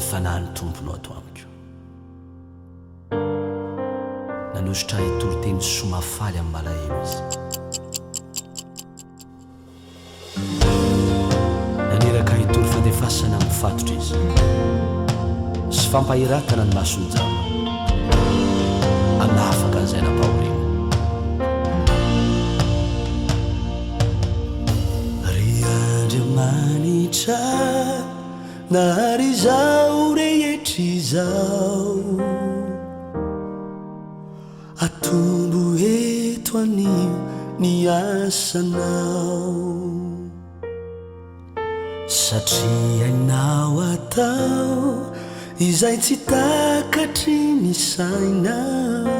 fanany tomponao ato amiko nanositra hitoryteny somafaly amin'ny malahelo izy naneraka hitory fandefasana amin'ny fatotra izy sy fampahiratana ny masonjama amin'ny afaka izay nampahoreny ry Andriamanitra nahary izao rehetra izao atombo eto anio ny asanao satria hainao atao izay tsy takatry ny sainao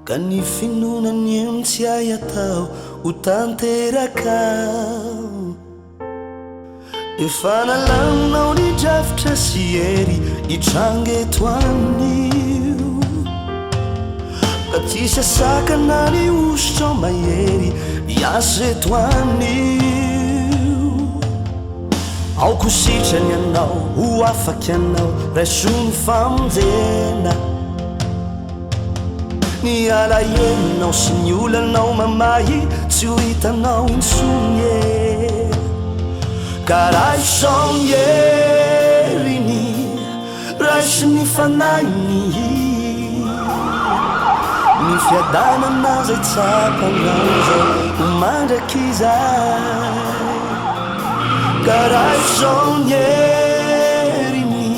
ka ny finonany io tsy hay atao ho tanterakao efa nalaminao ny drafitra sy hery hitrangeto anio ka tsy sasakana ny osotro mahery hiasa eto anio aoko sitrany anao ho afaky anao raisony famonjena ny alahenao sy ny olanao mamahy tsy ho hitanao intsony ka raisao mieriny raisy ny fanainy ny fiadanana zay tsapanao zao ho mandraky izay ka raisao mieriny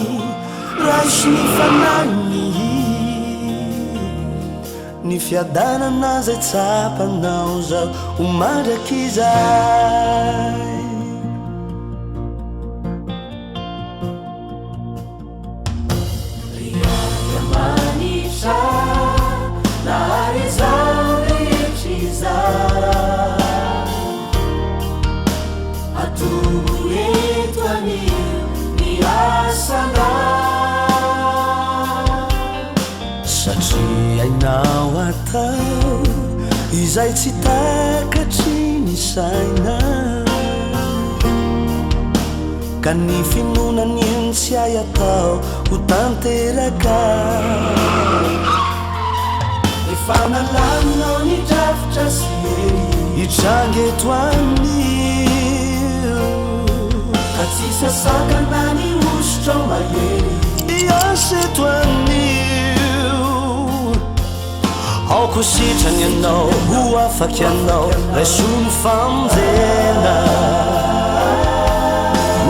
raisy ny fanainy ny fiadanana zay tsapanao zao ho mandraky izay satria hainao atao izay tsy takatry ny sainao ka ny finonany io tsy hay atao ho tanterakao efa nalaminao ny drafitra sy hery hitrangeto anio ka tsy sasakana ny osotro mahery hiasa eto anio aoko sitrany anao ho afaky anao raisony famonjena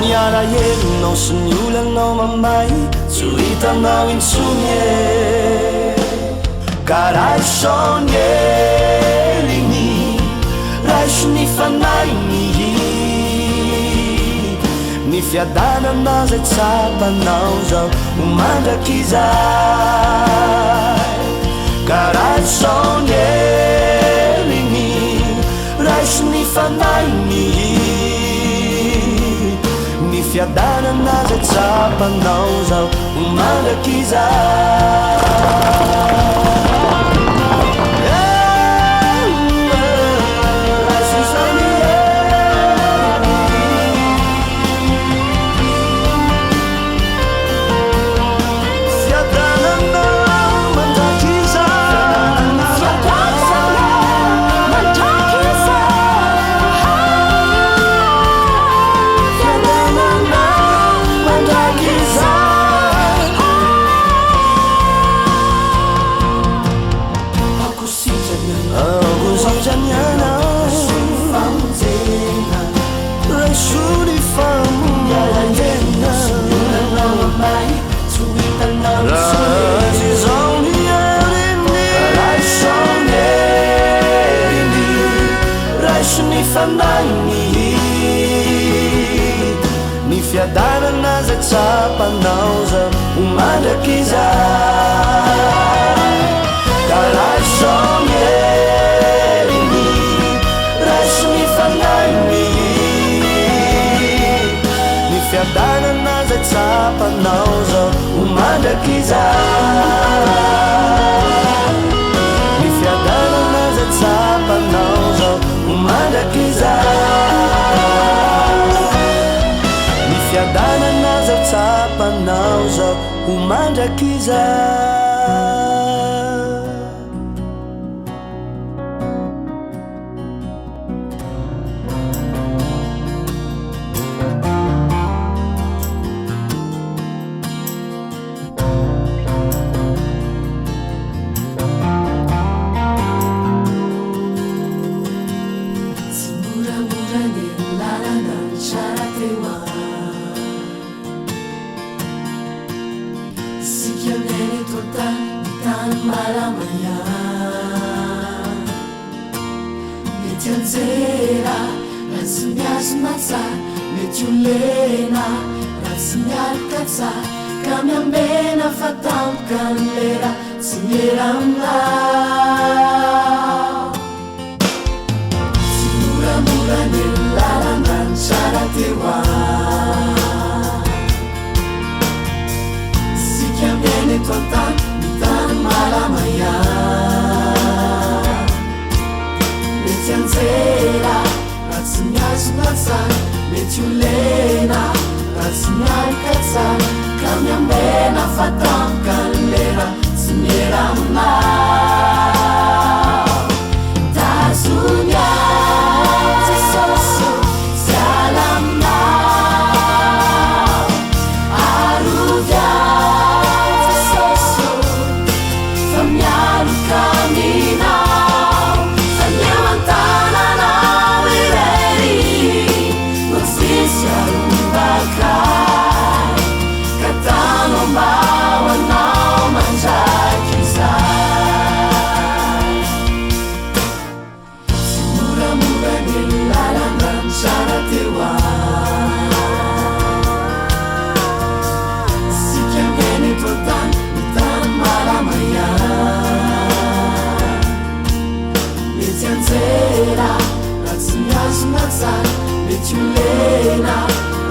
ny alahelinao sy ny olanao mamahy tsy ho hitanao intsony ka raisao ny heliny raisy ny fanainy ny fiadanana zay tsapanao zao ho mandraky izay ka raisao ny heliny raisy ny fanainy ny fiadanana zay tsapanao zao ho mandraky izay ny fiadanana zay tsapanao zao ho mandraky izay ka raisao ny heliny raisy ny fanainy ny fiadanana zay tsapanao zao ho mandraky izay ny fiadanana zay tsapanao zao ho mandraky izay fiadanana kiza Sikiamene tota tan malamaya mety anjera raha tsy miazona tsara mety olena raha tsy mialoka tsara ka miambena fa tampoka ny lera tsy miera aminao tsy moramora ny lalana ny tsara teo Tontan tan malamaya mety anjera raha tsy miazona tsara mety olena raha tsy mialoka tsara ka miambena fa tampoka ny lera tsy miera aminao tazonya Jesosy sy ala aminao arovia mety olena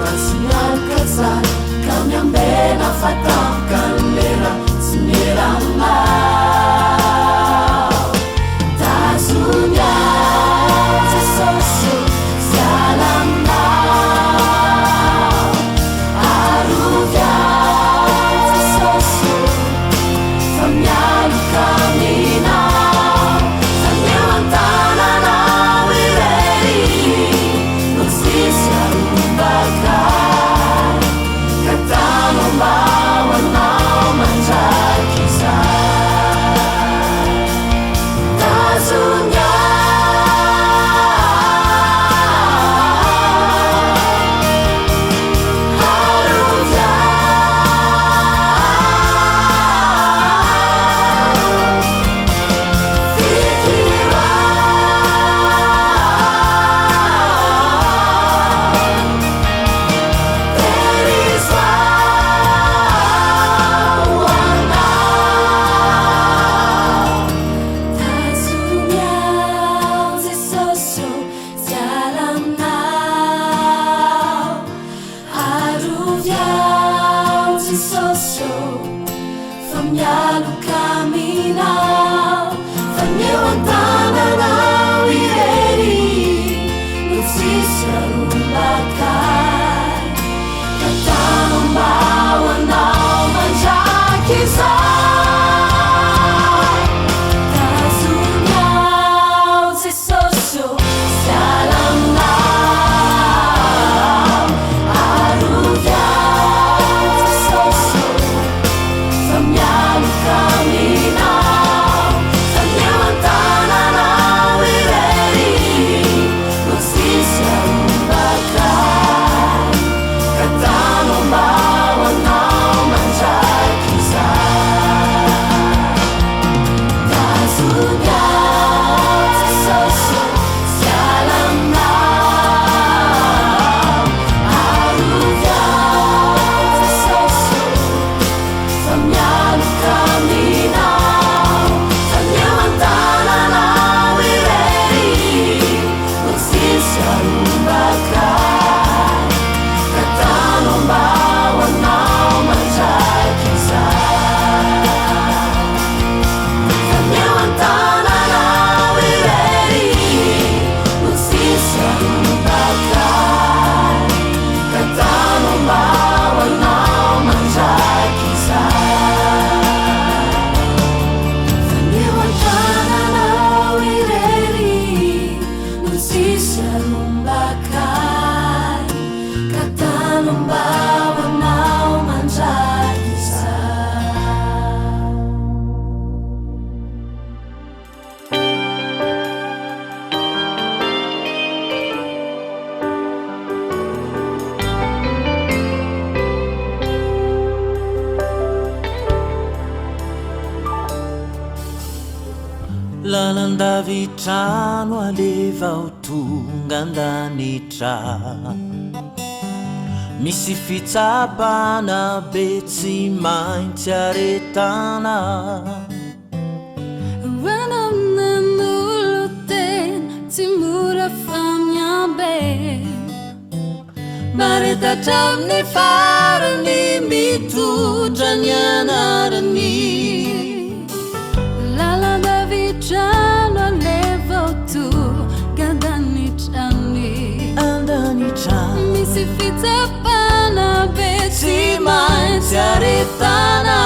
raha tsy mialoka tsara ka miambena fa tampoka ny lera tsy miera aminao tazonya Jesosy sy ala aminao arovia Jesosy fa mialoka aminao fa meo antananao irery Katano mbawanao manjaki sa davy trano alevao tonga andanitra misy fitsapana be tsy maintsy aretana ranamnan'olo tena tsy mora famiambe maretatra amin'ny farany mitondra ny anarany laladavitrano alevao tonga andanitra misy fitsapana be tsy maintsy aretana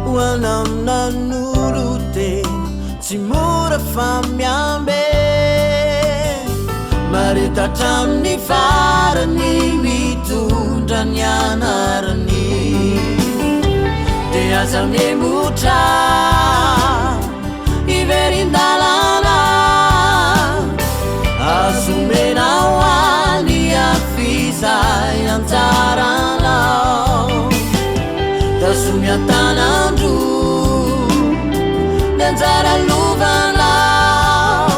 hoanamnan'olo tena tsy mora famiambe maretatra amin'ny farany mitondra ny anarany de aza memotra iverindalana azomenao any afizay anjaranao dazomiatanandro ny anjara lovanao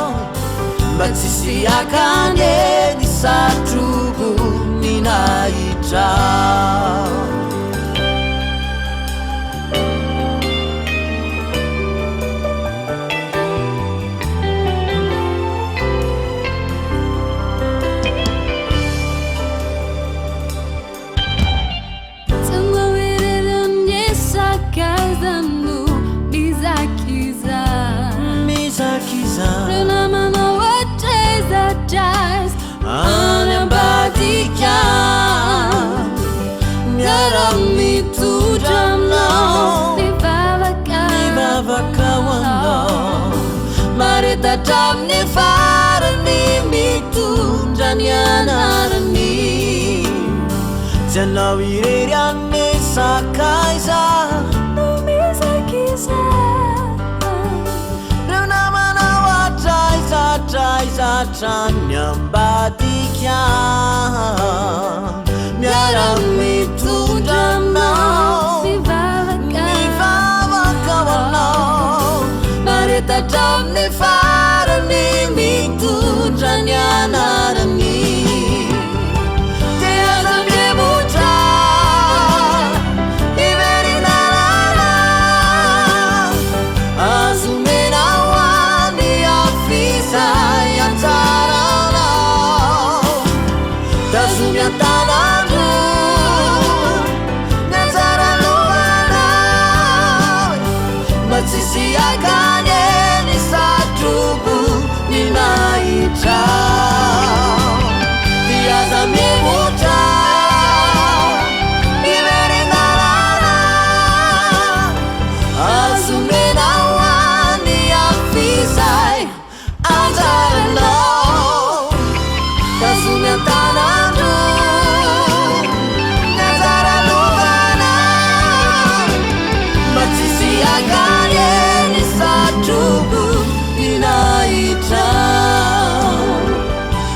mba tsisy akane ny satrobo ny nahitra maretatra amin'ny farany mitondra ny anarany tsy anao irery amin'ny sakaiza no mizakiza reo namanao atraizatraizatrany ambadika miara-mitondra aminao mivavaka aminao maretatra amin'ny farany mitondra ny anarany te aza memotra iverinalana azomenao any afizay anjaranao dazomiantanandro ny anjara lohanao mba tsisy akany ny satrobo ny nahitra ty aza memotra iverinalana azomenao any afizay anjaranao dazomiantanandro ny anjara lovanao mba tsisy akany ny satrobo ny nahitra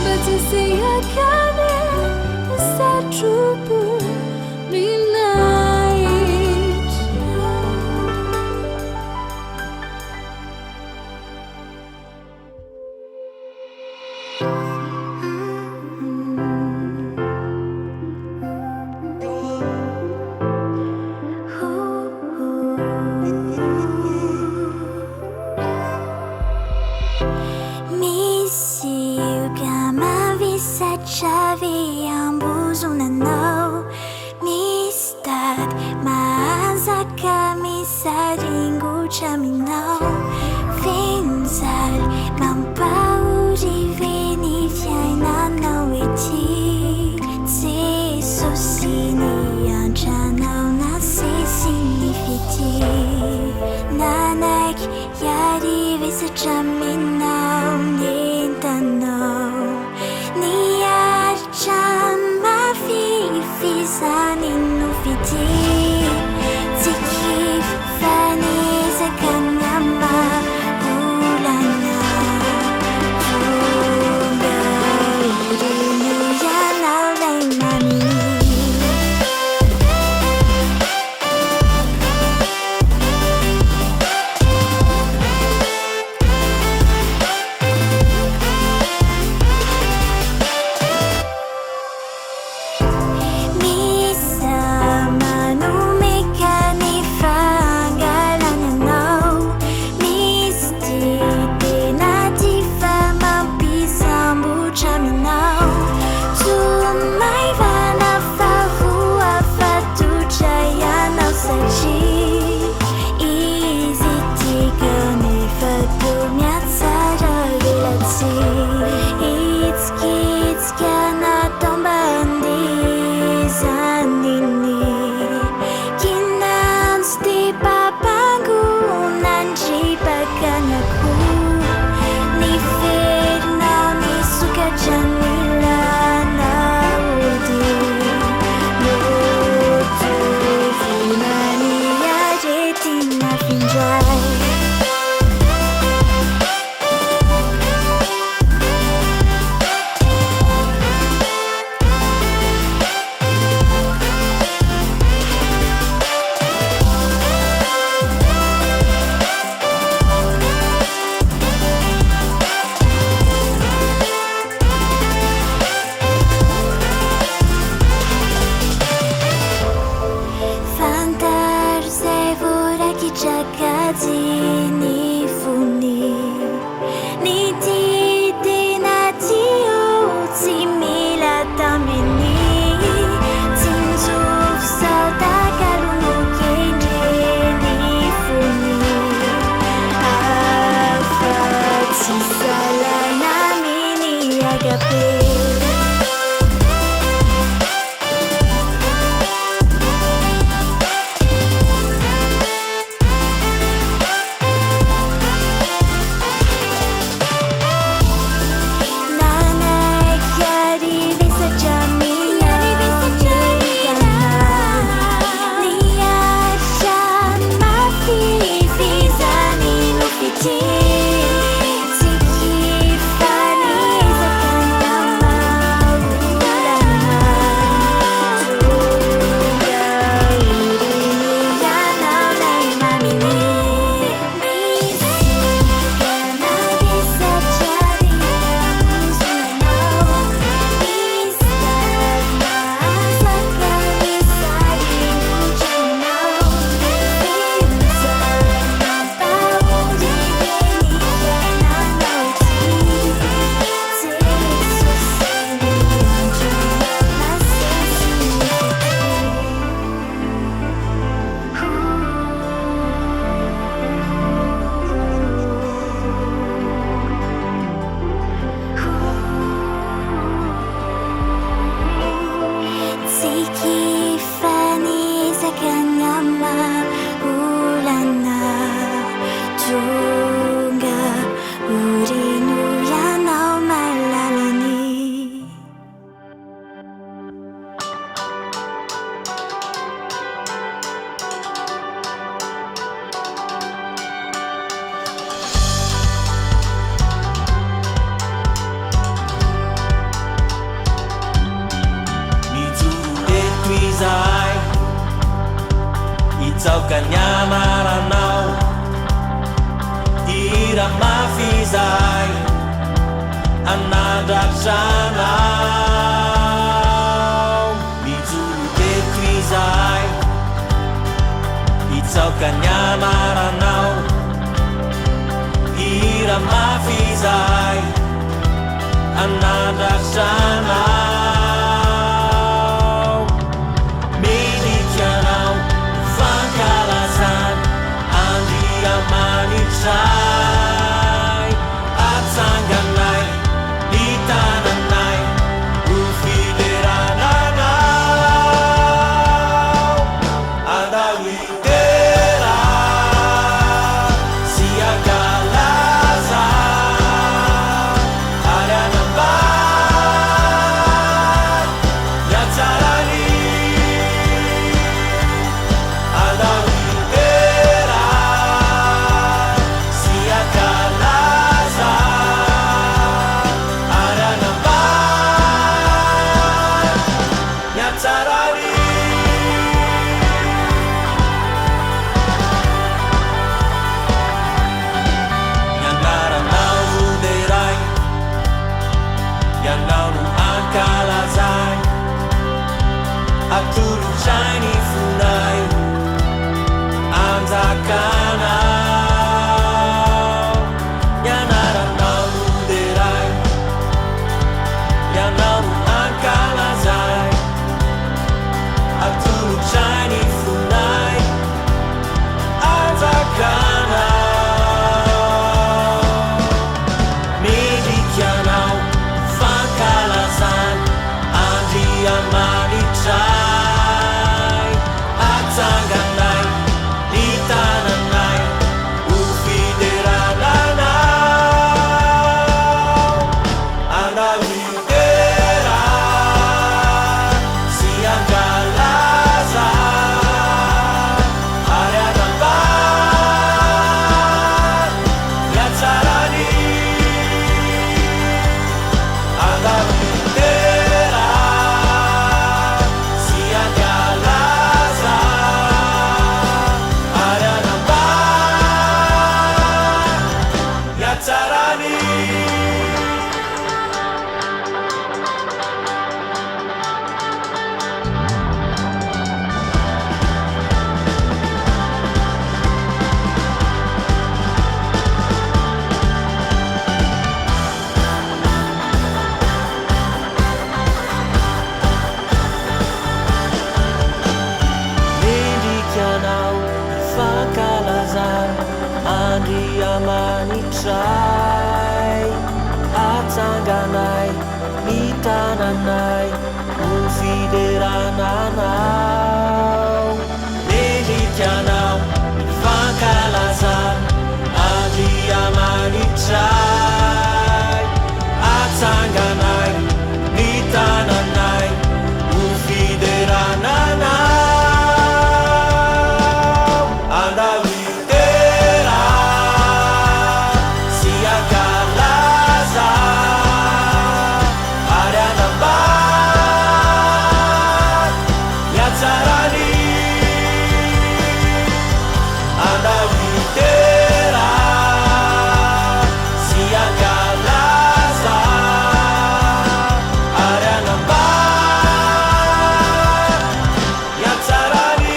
mba tsisy akany ny satrobo ny nahitra. Misy kama visachavy ambozonanao misy tady mahazaka misaringotra aminao finzaly mampaoriveny fiainanao ety Jesosy niantranao na sisy ny fety nanaiky iarivesatra aminao nentanao niaritra mafifizany no fety tsy kivy fanezaka nama olana tonga ireny ianao lay mami nyamaranao ira mafizay anandratranao mijolokeko izay itsaoka nyamaranao ira mafizay anandratranao milikanao fankalazany andriamanitray atsanganay nitananay ho fiderananao andao itera sy akalaza ary anambay niatsarany andao itera sy akalaza ary anambay niatsarany niangaranao roderay ianao no ankalazay atolotray ny fonay anjakanao nianaranao roderay ianao no ankalazay atolotray ny fonay anjakanao milikanao fankalazany andriamanitray atsanganay nitananay ho fiderananao andao itera sy ankalaza ary anambay niatsarany andao itera sy ankalaza ary anambay niatsarany milikanao fankalazany andriamanitray atsanganay nitananay ho fiderananao milikanao fankalazany andriamanitray atsanganay nitananay ho fiderananao andao itera sy ankalaza ary anambay niatsarany andao itera sy ankalaza ary anambay niatsarany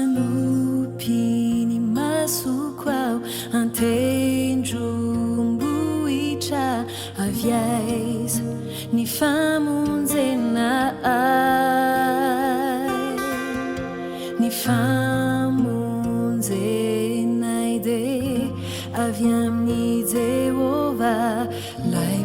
manopy ny masoko ao antendrombohitra avy aiza ny famonjena ny famonjenay de avy amin'ny Jehova lay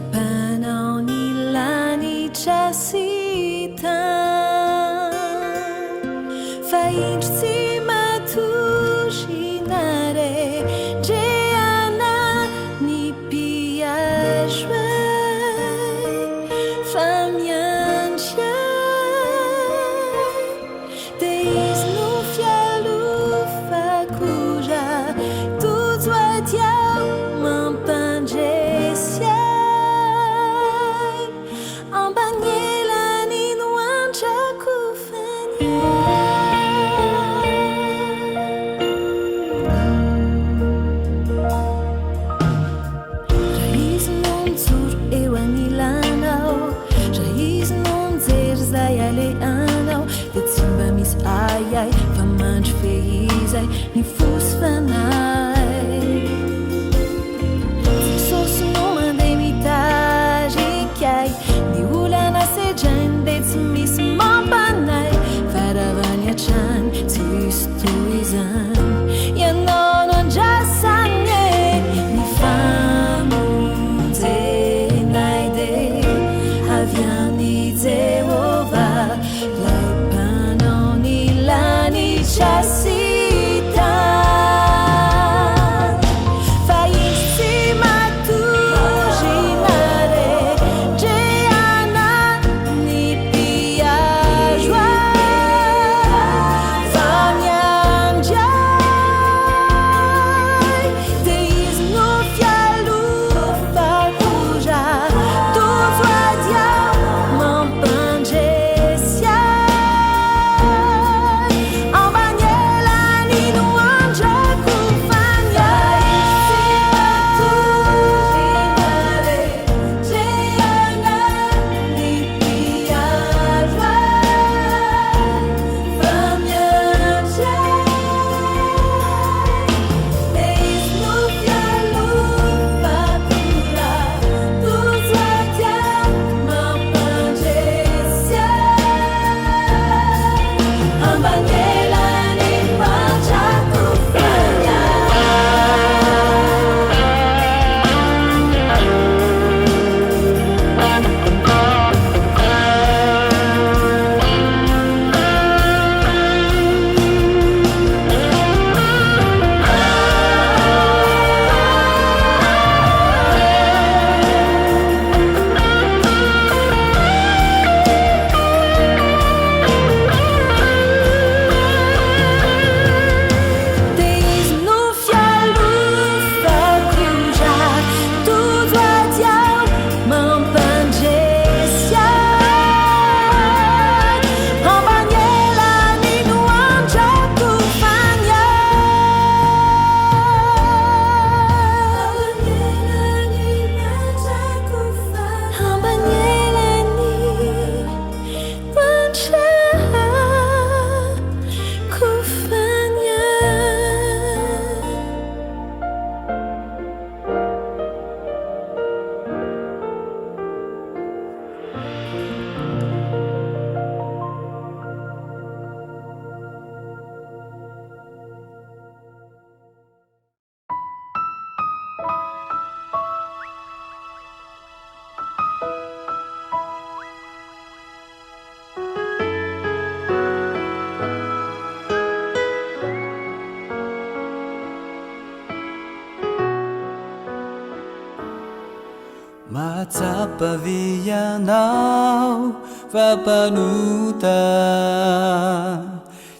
Matsapavianao fapanuta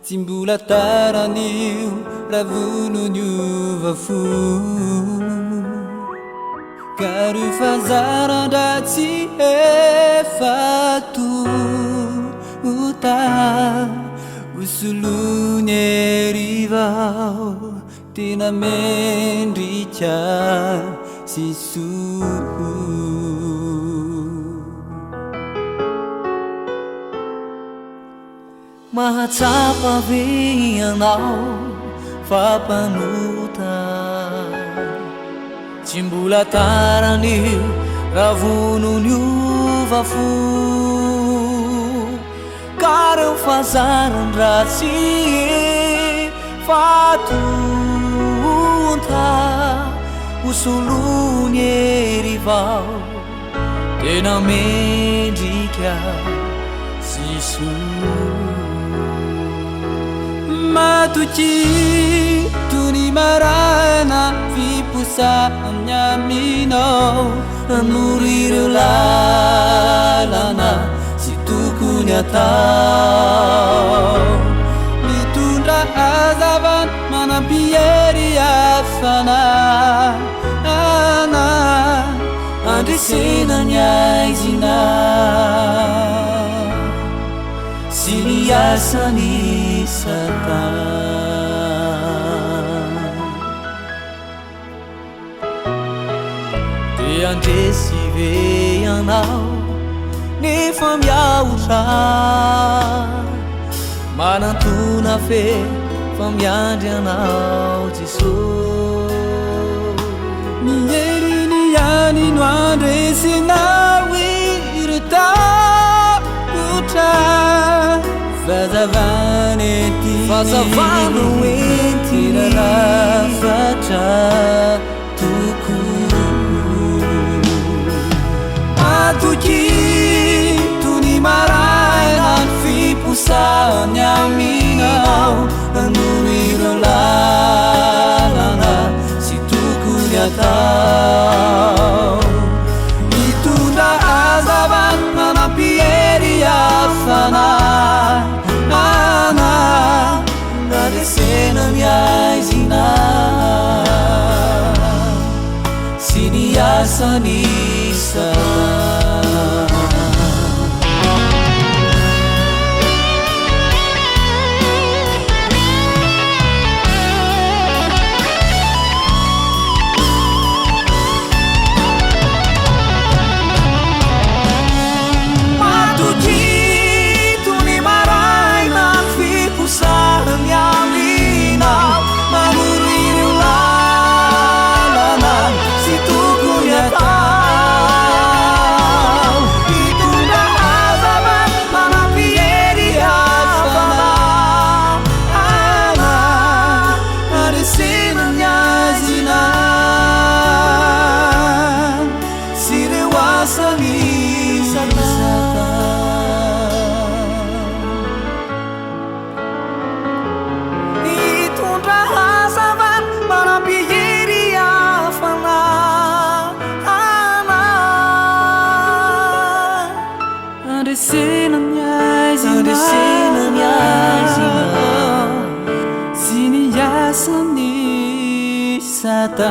Timbola taranio ravununio vafu Karu fazarandratsy efatu uta Usulunye rivao Tina mendricha sisu Matsapavianao fapanuta Timbola taranio ravununio vafu Kareu fazarandratsy fatunta Usulunye rivao Tena mendrika sisu matuci tuni marana vipusaannya minau murir lalana situkunya tahu mitunda azaban mana biari afana ana ande senanya izina siniasani satan Andesi veanao nefa miaotra manantona fe fa miandry anao Jesosy mierini yani no andresinao irtaotra fazavano enti rarafatra toko Matuci tuni maraina vipusaannya minau murir lalana situkunya tahu mitunda azaban mana pieri afana ana nade senanya izina siniasani siniasani satan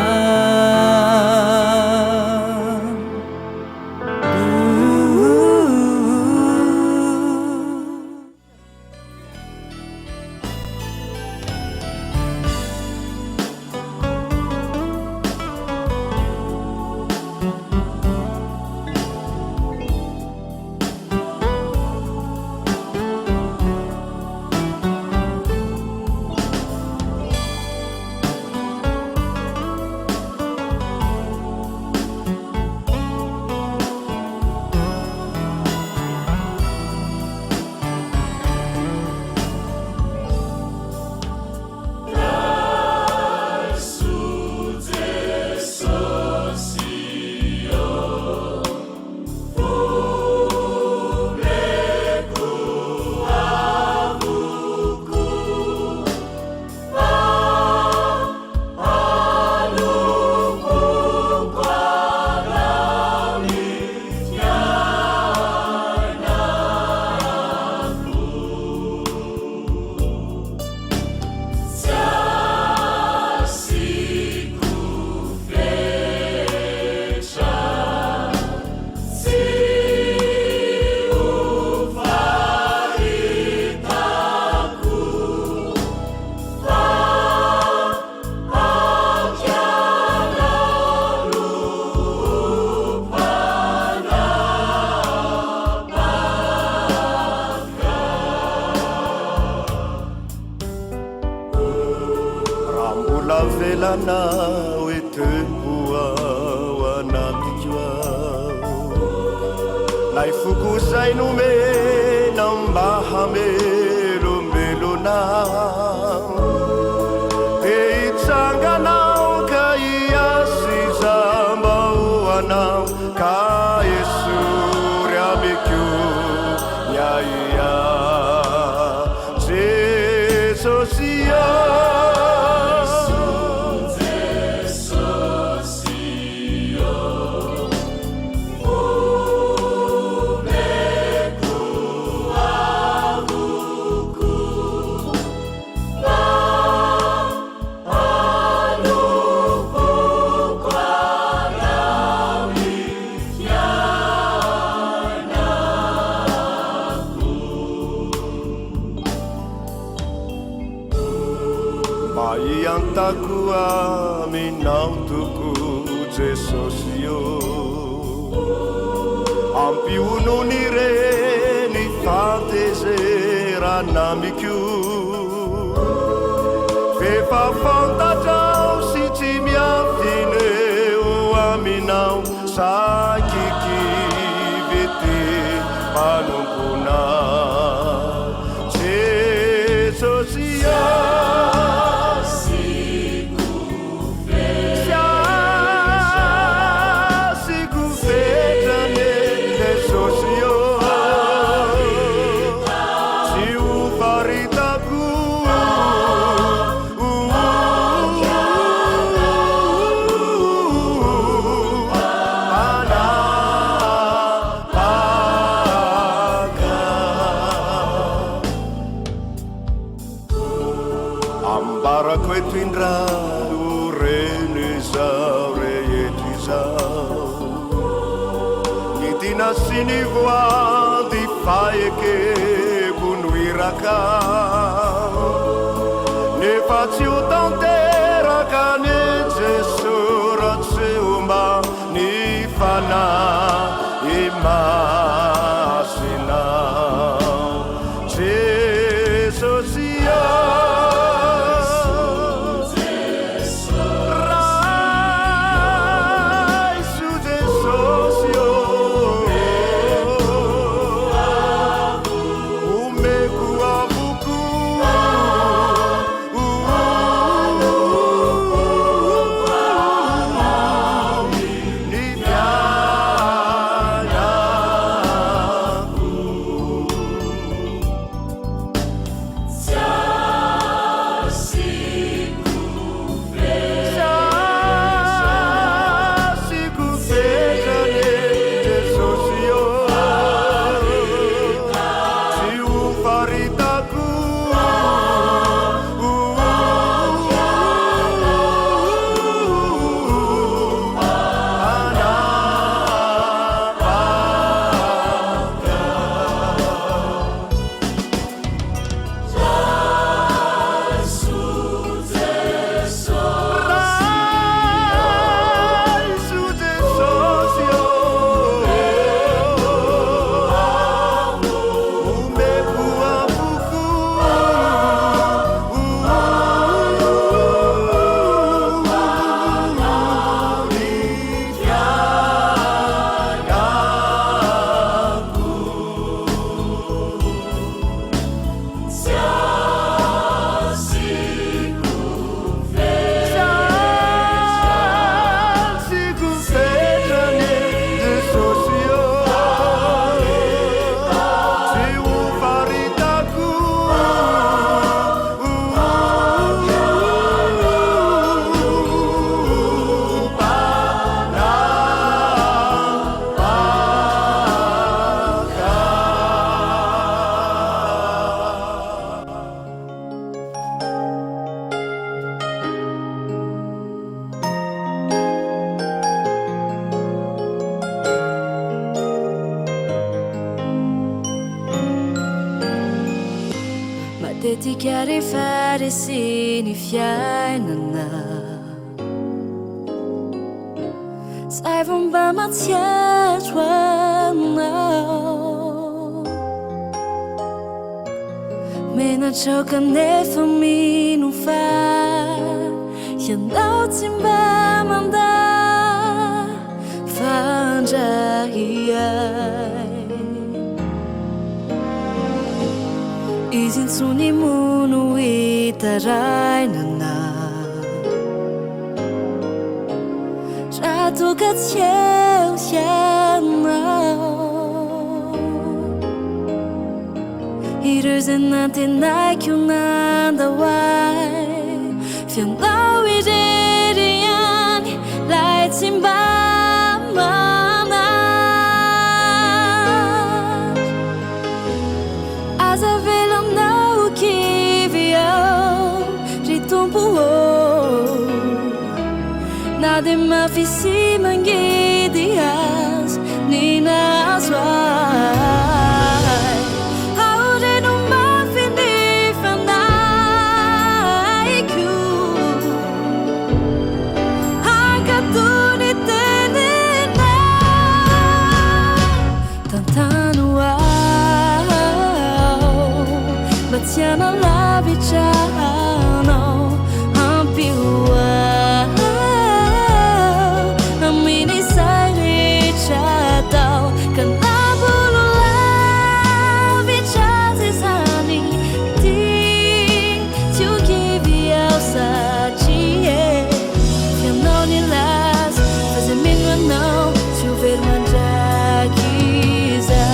Velana weteua wanatijua naifukusa inume nambahame lumbeluna eichangana kaiasi zamba wana ka Yesu riabekyu nyaiya Jesus maiantakoa aminao toko Jesosy io ampionony reny fantezeranamiko efa fantatrao sy tsy miavineo aminao sakiky vety manompona Jesosy io ambarako eto indra oreny zao reheto izao ny dina sy ny voady faekeko no iraka nefa tsy ho tanteraka ny Jesosy raha tsy omba ny fanahy masinao Jesosy matetika rehefa resy ny fiainana zay vao mba matsiaro anao menatra kanefa mino fa ianao tsy mba manda fandrahiay izintsony mono itarainana raha toka tsy eo ianao ireo zay nantenaiko nandahoay fianao irery ihany lay tsy mba na de mafisy mangidy azy ny nazo ay aore no mafy ny fanaiko Matiana la vicino ampiua Amini sai ricciatao Cantavolo la vicazzi sani Ti chiudivi al sacie Fiamnoni las Faze minua não Chover mangiachiza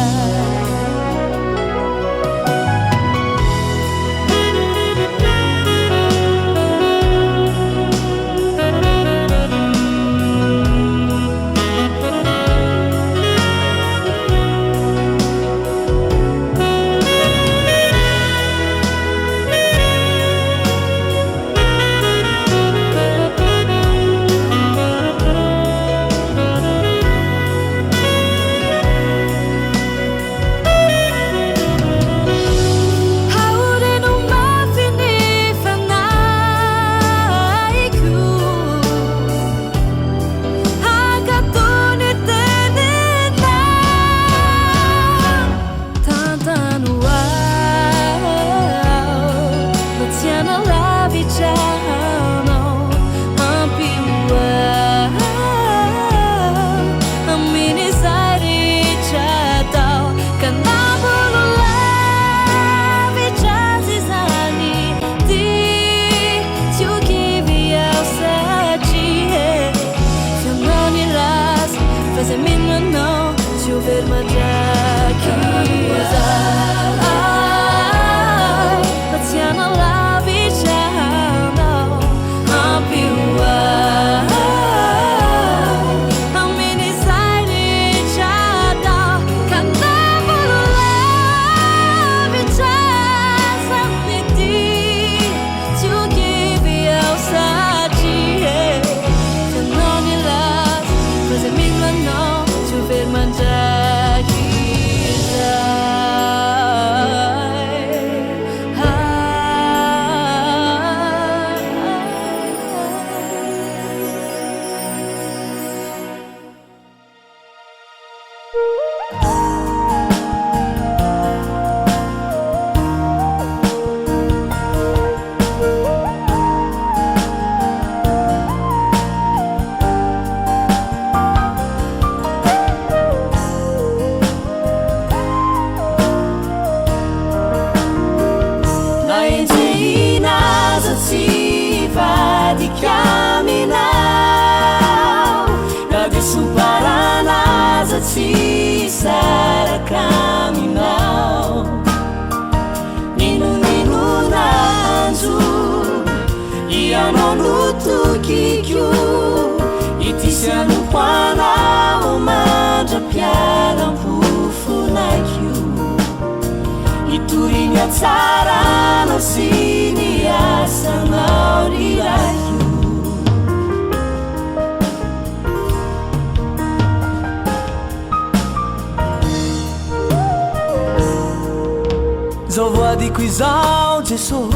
Zawadi kuizao Jesu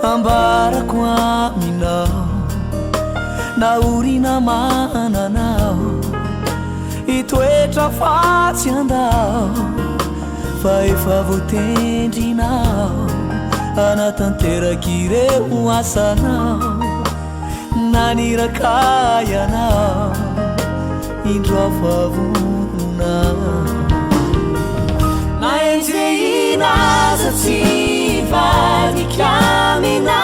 ambara kwa minao na urina mana nao itoetra fatsy andao fa efa voatendrinao anatanteraky asanao naniraka ianao indro afavonao naza tsy vadika aminao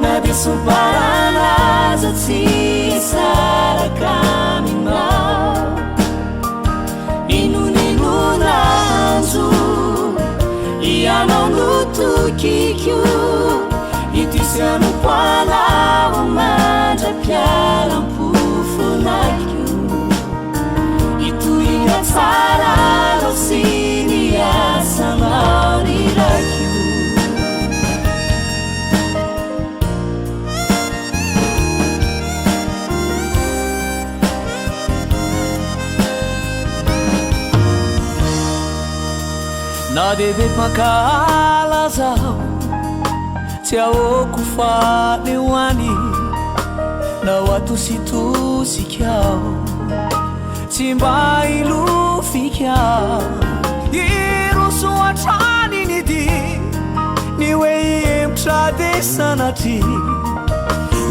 na dia somparanaza tsy saraka aminao inonanjo ianao no tokiko itisyanopoanao mandra-pialam-pofonakio itoina tsara no siny asanao nirakio na deve pakala zao tsy aoko fanehoany na atositosikao tsy mba ilofikao irosoa matraniny ny hoe emitra de sanatry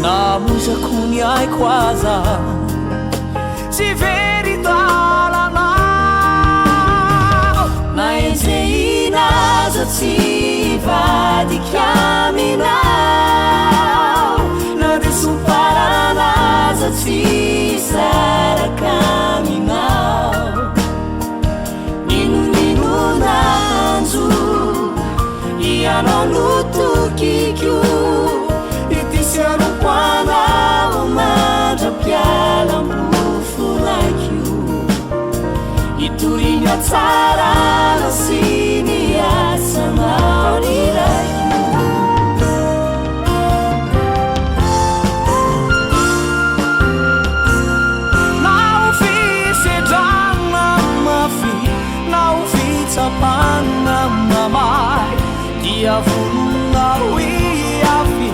namozakony aiko aza tsy verytalana na enzeinaza tsy vadika aminao na de soparanaza tsy saraka aminao ninonanjo ianao lotokiko itisyanokoanao madrapialambofolakio itorinya tsarana sy ny asanao nirakio nao fisedrana mafy nao fitsapana mamay dia volona hoiafy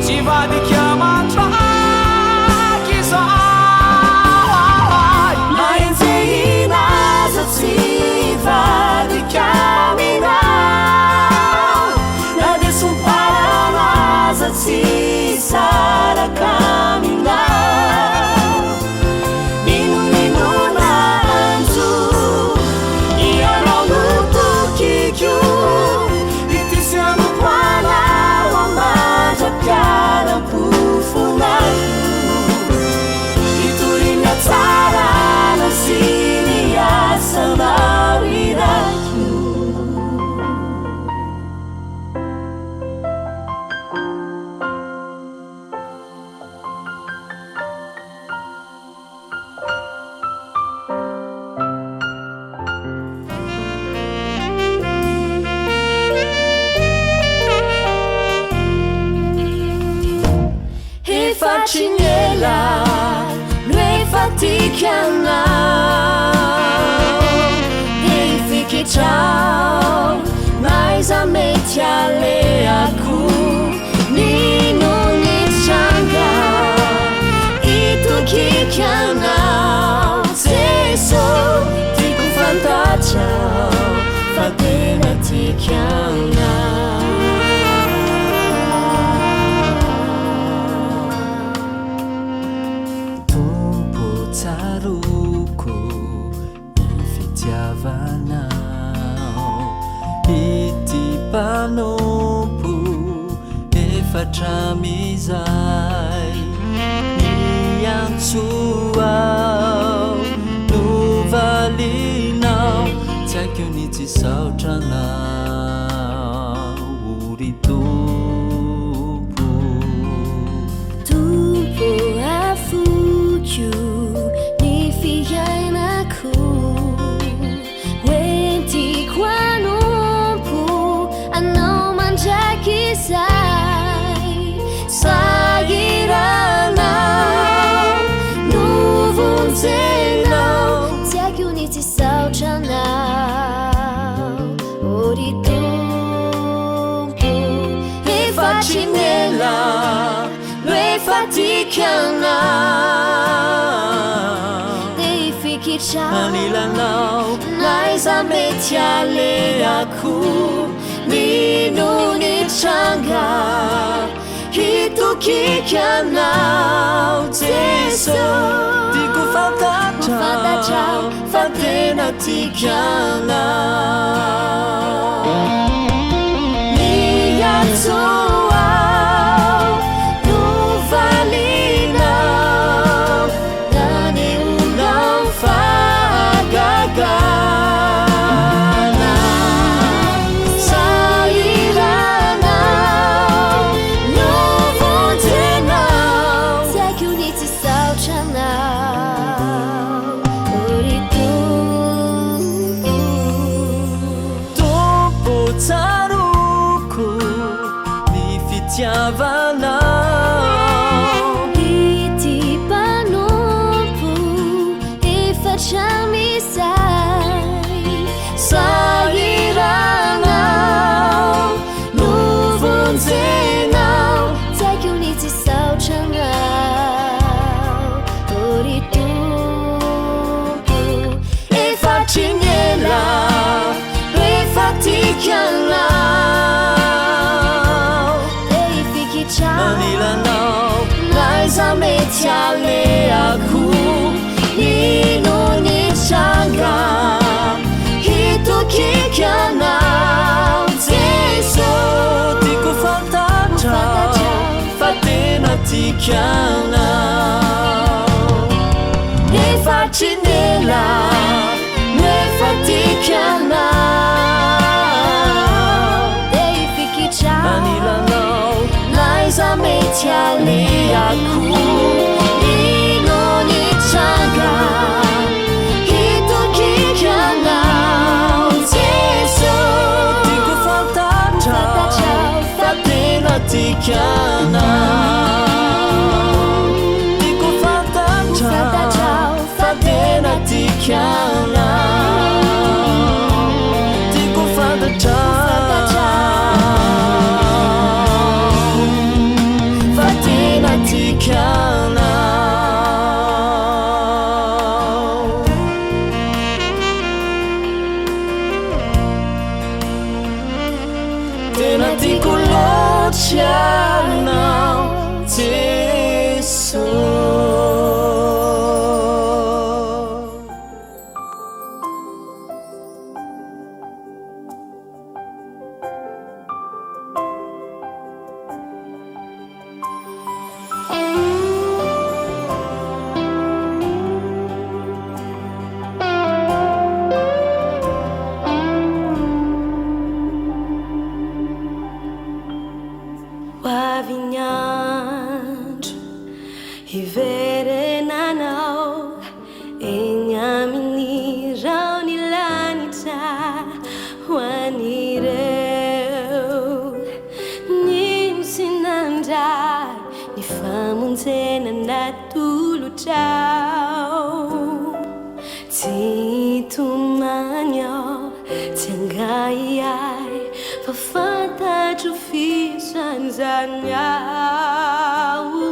tsy vadika matraky zay naenzeinaza tsy vadika aminao na de somparanaza tsy saraka aminao ninonanjo ianao lotokiko itisyanokoanao amadrapialampofonao itorinya tsarana sy ny asanao irakio efatrinyela no efatikanao de ifikitrao maiza mety aleako nino nitranga itokikanao jeso tiko fantatrao fa tena tikanao Tsaruko ifitiavanao ity mpanompo efatramizay niantsoao novalinao tsy haiko ny tsy saotranao ry tompo afukyo ni fiainako wentikwanopo anao manjakizay sagiranao novonjenao tsy haiko ny tsy saotranao ry tompo efatrinela efatikanao de ifikitrao anilanao naiza mety aleako nino nitranga hitokikanao jeso tiko fantatrao fa tena tikanao niatsoao novalinao nanionao fagagana sairanao novonjenao tsy haiko ny tsy saotranao ry tompo tsaroko ny fitiavanao ity mpanompo efatramisay sairanao novonjenao tsy haiko ny tsy saotranao ry tompo efatrinyela efatika tikanao efatry nela nefa tikanao de ifikitrao anilanao naiza mety aliako ino nitranga hitokikanao Jesu tiako fantatra fa tena tikanao tiako fantatra fa tena tikanao tiako fantatra fa tena tikanao tena tiako loatra ianao Jesu. Wavinhandro hiverenanao eny amin'ny raony lanitra ho an'ireo ny misinandray ny famonjena natolotrao tsy hitomany aho tsy angaiay fa fantatro fisan'izany aho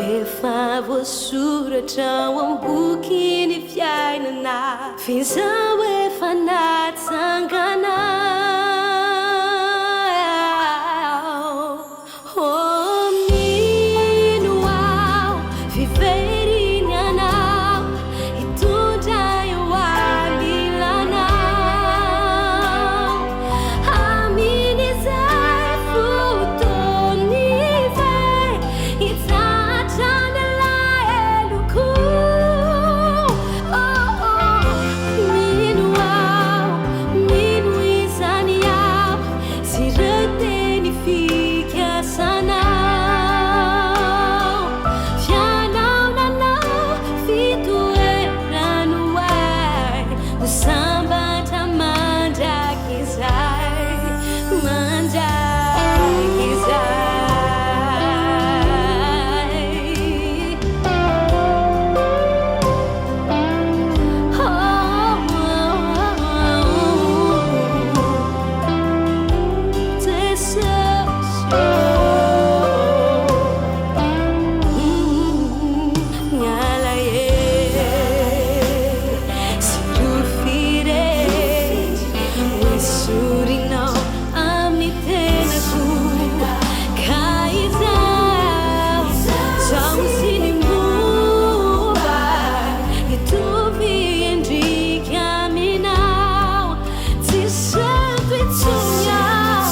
efa voasoratra ao am-boky ny fiainana fizao efa natsangana mino aho fiveriny anao hitondra eo anilanao aminy izay fotony vai hitsatra nylay eloko mino aho mino izany aho sy reteny fikasanaao fianaonanao fitoerano ay ho sambatra mandraky izay mandraky izay Santo e sonhar,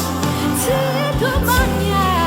se tu banhar.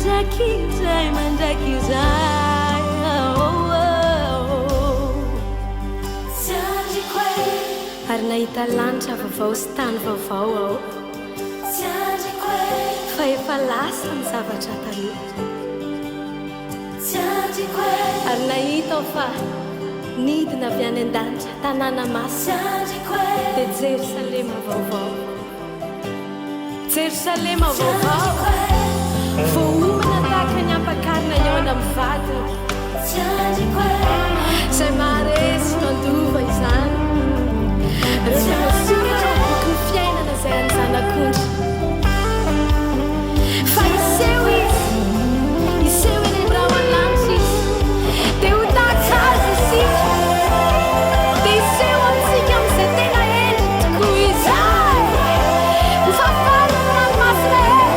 mandrakizay mandrakizay ary nahita lanitra vaovao sy tany vaovao ao fa efa lasa ny zavatra taloha ary nahita ao fa nidina avy any an-danitra tanàna masina dia Jerosalema vaovao Jerosalema vaovao voaomana tahaka ny ampakarina eo any amin'ny vatana izay maharesy mandova izany rehefa masoratra ny boky fiainana izay any zanak'ondry fa iseho eny an-drao an-lanitra izy dia ho tahaka azy isika dia iseho amintsika amin'izay tena endry tokoa izay mifafarana ny ranomasina endry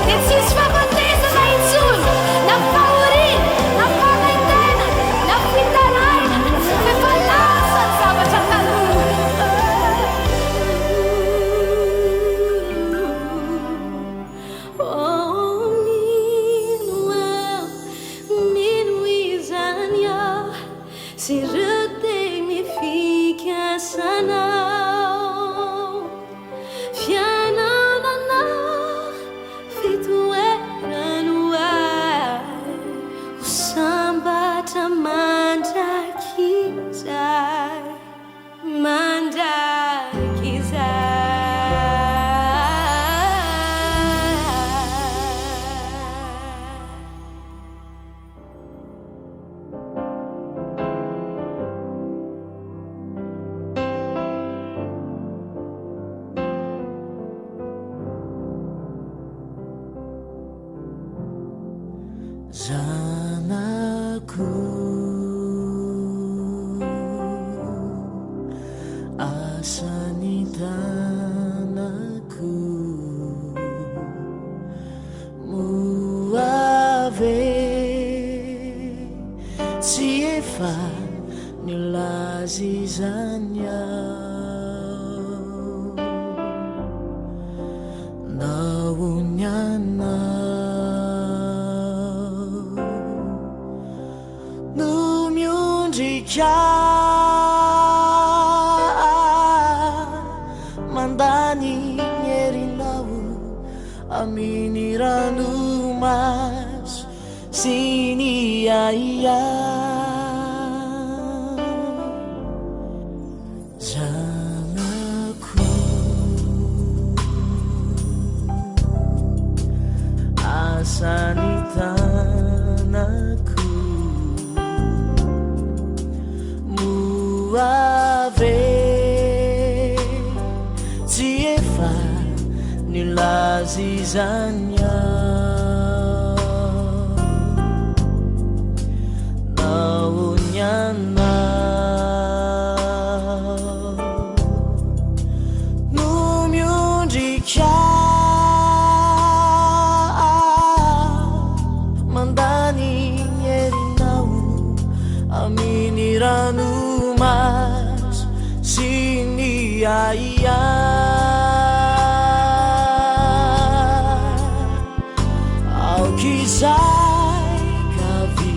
dia tsisy fahafatesana intsony na fahoriana na fahamaintena na fitaraina fefa lasa ny zavatra taloha mino izany aho sy ireo dia mifikansanao fiananana fitoerano ahy ho sambatra mandrakizay Zanako, asany tanako moave tsy efa nilazizany aho naoniana mandani nyerinao aminy rano maso sy ny aia zanako asany tanako muave tsy efa nilazizany naoniana no miondrika mandany nyerinao aminy rano maso sy ny aia aokizay kavi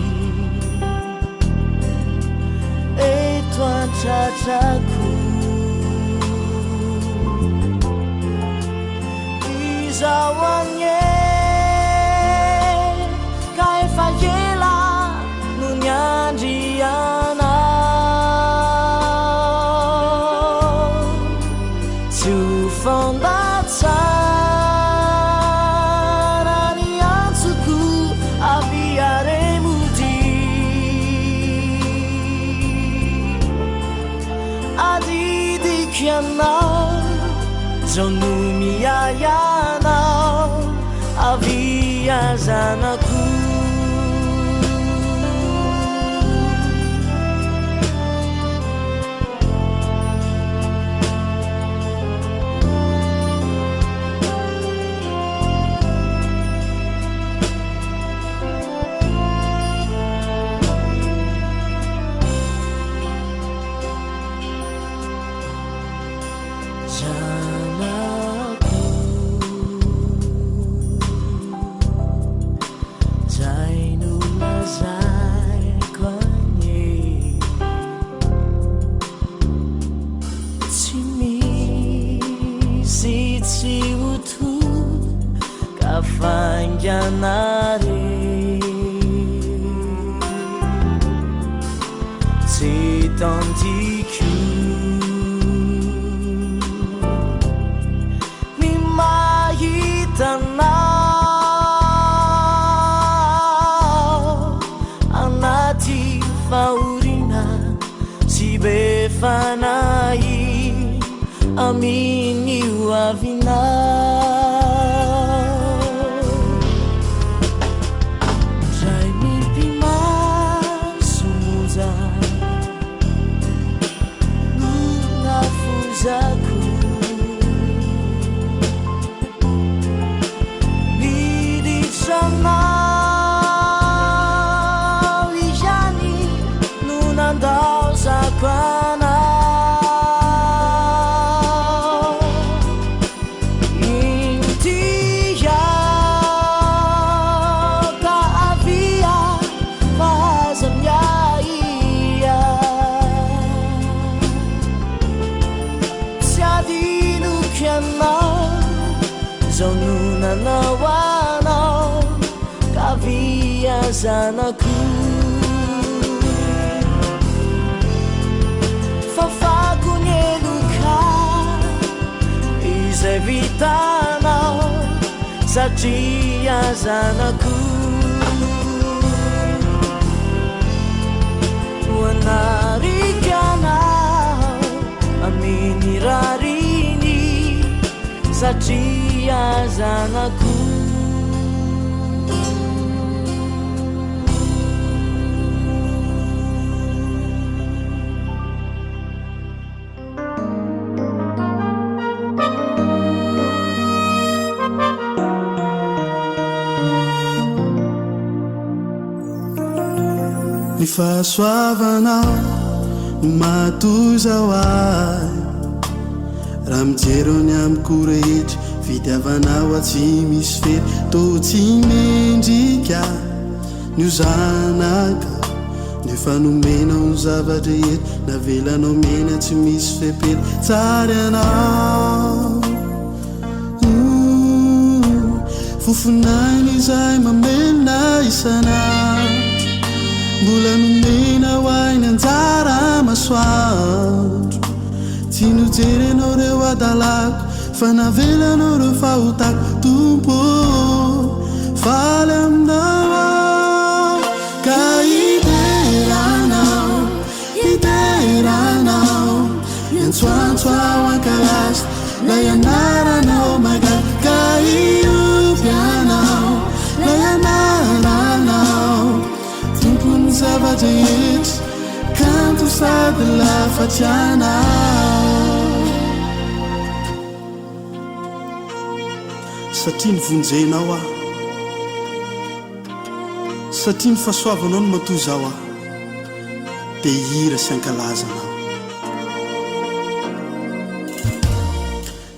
eto antratrako izao anye ka efa ela no ny andrianao tsy ho fondatsara ny antsoko aviaremody adidiko ianao zao no miaianao avia zanako zanako tantiku ny mahitanao anaty fahorina sy be fanahy amin'io avinao dray mipimasomoja nafuzako biditranao izany no nandaozako anao intia ka avia fahaza miaia tsy adinoky anao zao no nanao anao kavia zanako fafako ny eloka izay vitanao satria zanako wanarikanao aminy rariny satria zanako ny fahasoavanao matozao ay raha mijero ny amiko rehetra fitiavanao atsy misy fery tô tsy mendrika nyo zanaka nefa nomenao ny zava-drehetra navelanao mena tsy misy fepely tsary anao fofonainy izay mamelona isanandro mbola nomena ho ainy anjara masoandro tsy nojerenao reo adalako fa navelanao reo fahotako tompo faly aminao ka iteranao iantsoantso ao ankalasy lay anaranao maga ka iopianao lay anaranao tompony zava-drehetra kanto sady lafatsianao satria ny vonjenao aho satria ny fahasoavanao no matoy zao aho dia hira sy ankalazanao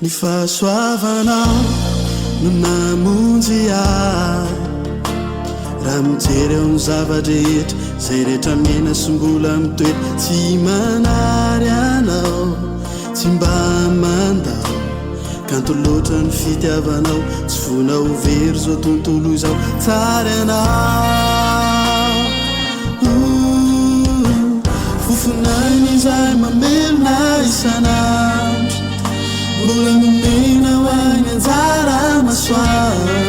ny fahasoavanao no namonjy ahy raha mijery eo ny zava-drehetra zay rehetra mena sy mbola mitoetra tsy manary anao tsy mba mandao kanto loatra ny fitiavanao tsy vonao very zao tontolo izao tsary anao fofonainy izay mamelona isanandro mbola nomena ho ainy anjara masoandro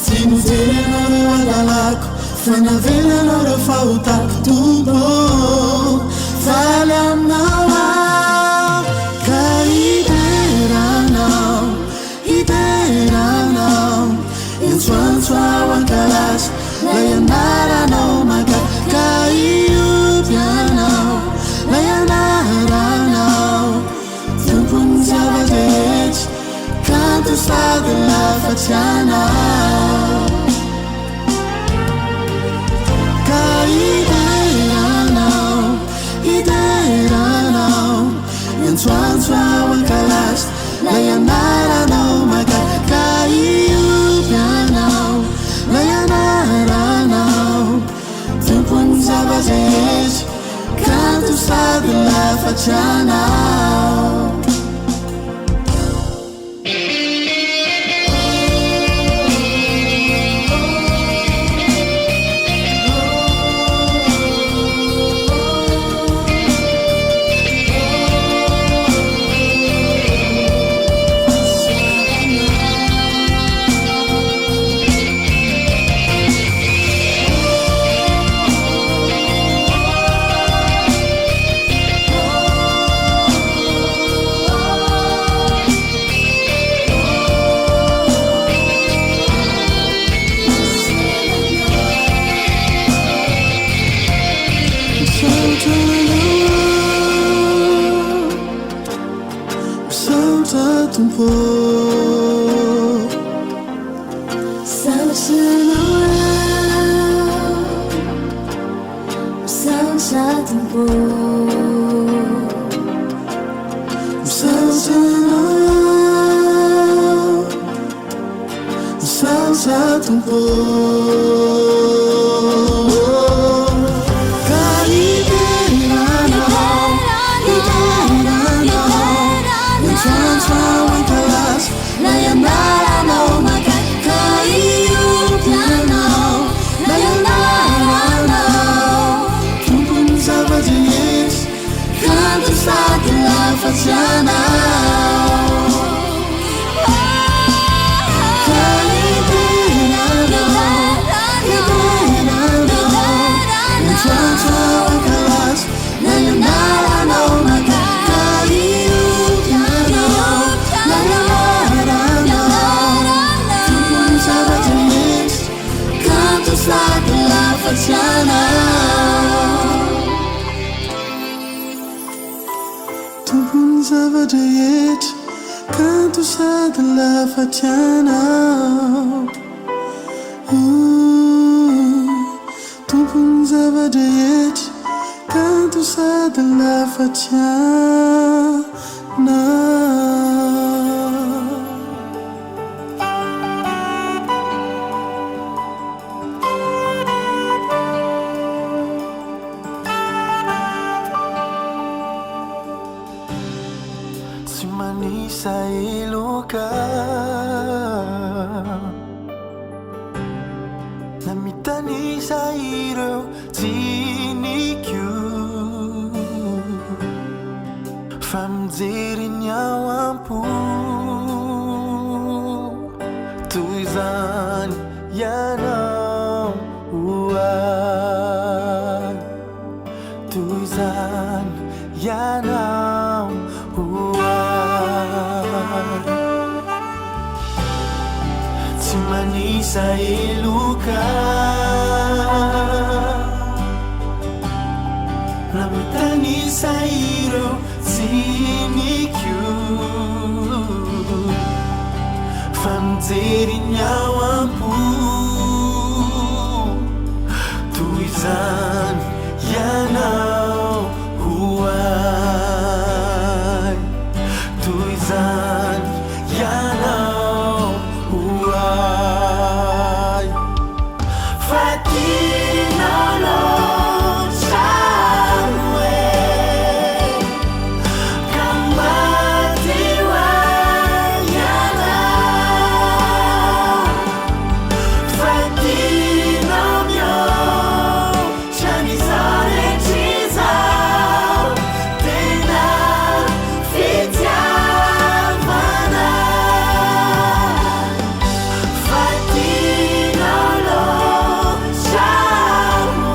tsy nojerenao reo adalako fa navelanao reo fahotako tompo faly aminao aho ka iteranao iantsoantso ao ankalasy lay anaranao maga ka iopianao lay anaranao tompony zava-drehetra kanto sady lafatsianao ka iteranao iantsoantso ao ankalasy lay anaranao maga ka iopianao lay anaranao tompony zava-drehetra kanto sady lafatsianao tompo Salsa tompo Tumpun zavatra rehetra kanto sady lafatianao Tumpun zavatra rehetra kanto sady lafatianao Manisa iluka namitanisa ireo jinikio fa mijery ny ao am-po toy izany ianao oay toy izany ianao tsy manisa eloka na mitanisa ireo jinikio fa mijery ny ao am-po toy izany ianao oay toy izany ianao oay fa tinao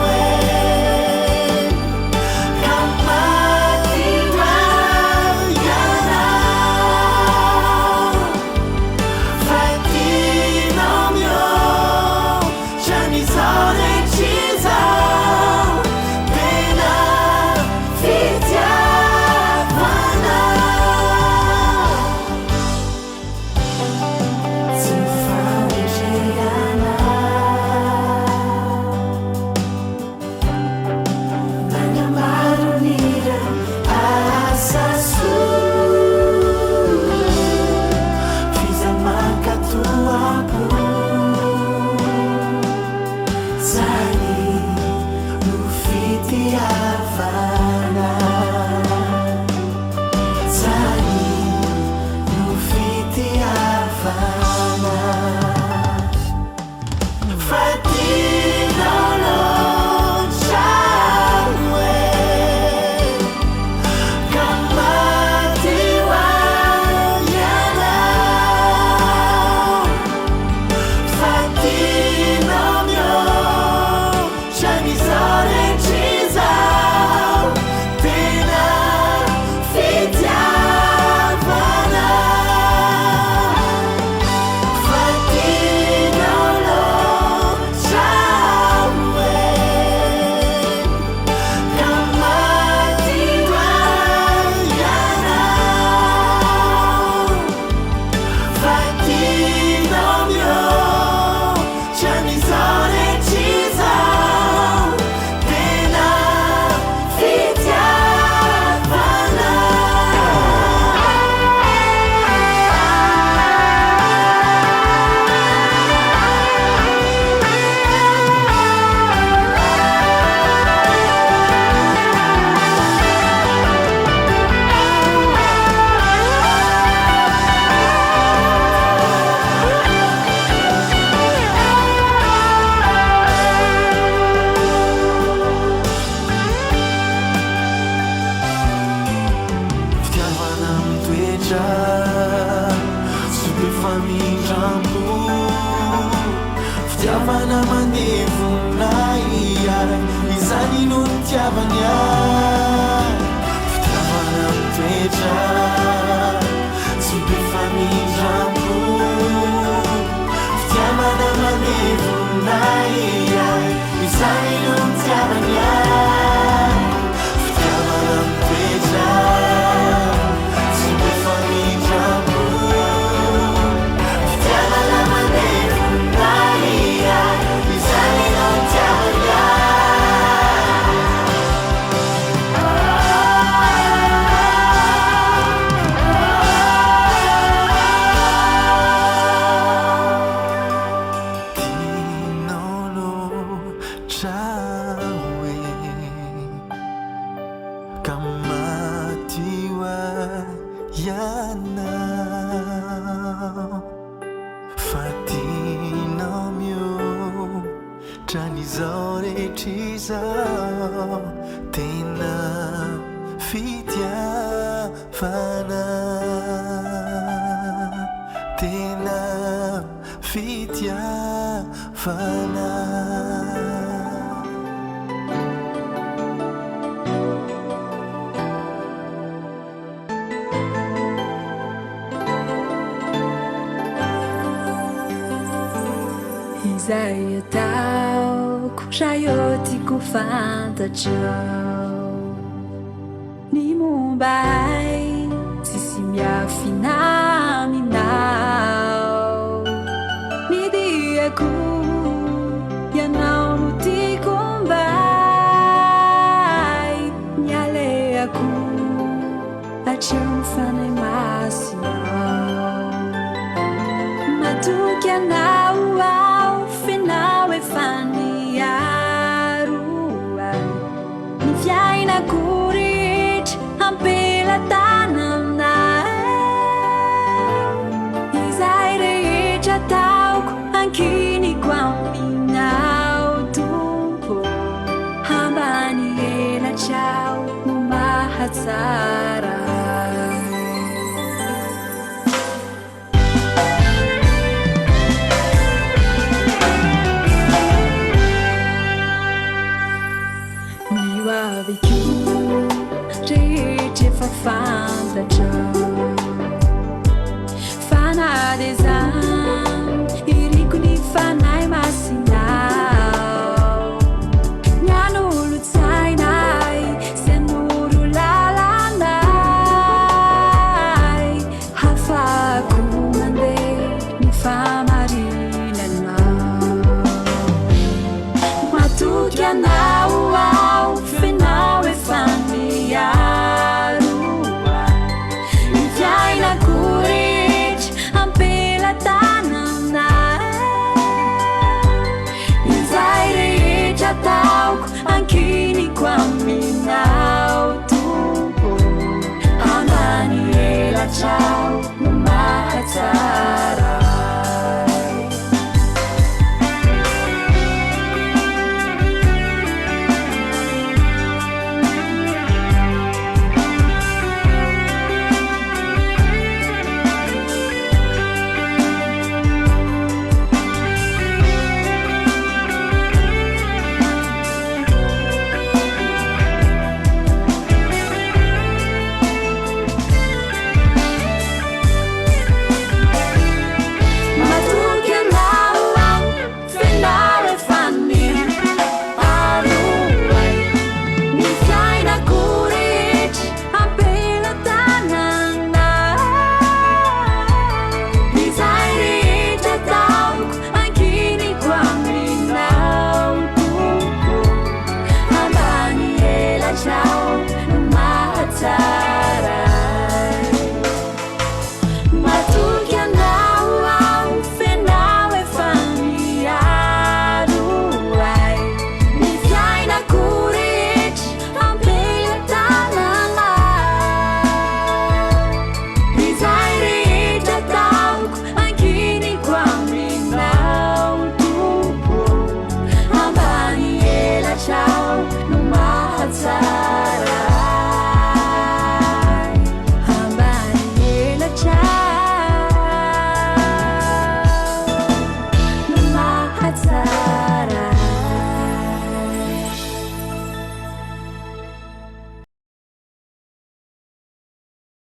Way manevonaya izany no nitiavanya fitiavana mitoetra tsy befamindramo fitiavana manevonaya izany no nitiavanya fitiavana mitoetra tsy befamindramo fitiavana manevonaya izany no nitiavanya tena fitiavana tena fitiavana izay ataoko raha io tiako fantatrao ny momba ay tsisy miafina aminao ny diako ianao no tiako mbay ny aleako atreo fanay masinao matoky anao ao finao efa niaroa ny fiainako rehetra ampelatana aminay izay rehetra ataoko ankiniko aminao tompo hambany elatrao no mahatsara fantatrao fanadezan iriko ny fanay masinao nyanolo tsainay senoro lalanay hafako mandeha ny famarinanao matoky anay